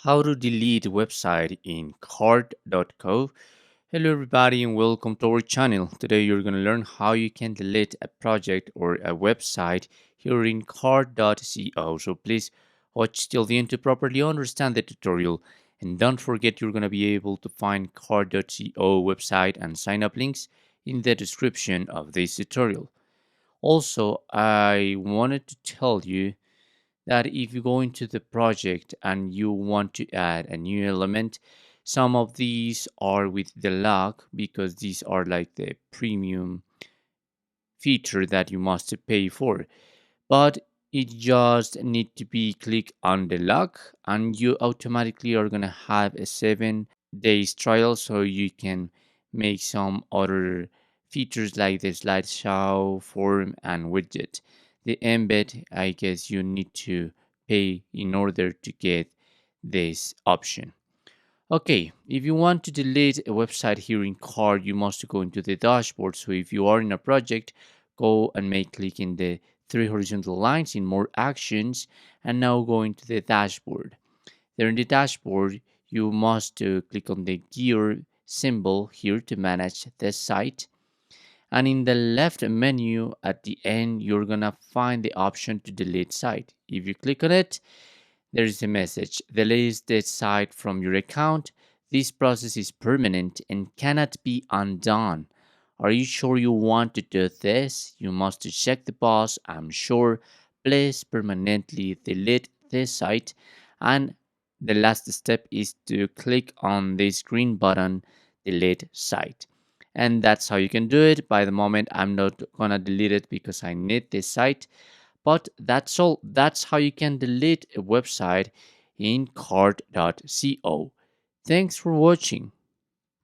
How to delete a website in card.co. Hello everybody and welcome to our channel. Today you're going to learn how you can delete a project or a website here in card.co. So please watch till the end to properly understand the tutorial, and don't forget you're going to be able to find card.co website and sign up links in the description of this tutorial. Also, I wanted to tell you that if you go into the project and you want to add a new element, some of these are with the lock because these are like the premium feature that you must pay for. But it just need to be click on the lock and you automatically are gonna have a 7 days trial, so you can make some other features like the slideshow, form, and widget. The embed, I guess you need to pay in order to get this option. Okay, if you want to delete a website here in card, you must go into the dashboard. So if you are in a project, go and make click in the three horizontal lines in more actions, and now go into the dashboard. There in the dashboard, you must click on the gear symbol here to manage the site. And in the left menu at the end, you're gonna find the option to delete site. If you click on it, there is a message. Delete the site from your account. This process is permanent and cannot be undone. Are you sure you want to do this? You must check the box. I'm sure. Please permanently delete this site. And the last step is to click on this green button, delete site. And that's how you can do it. By the moment, I'm not gonna delete it because I need this site. But that's all. That's how you can delete a website in card.co. Thanks for watching.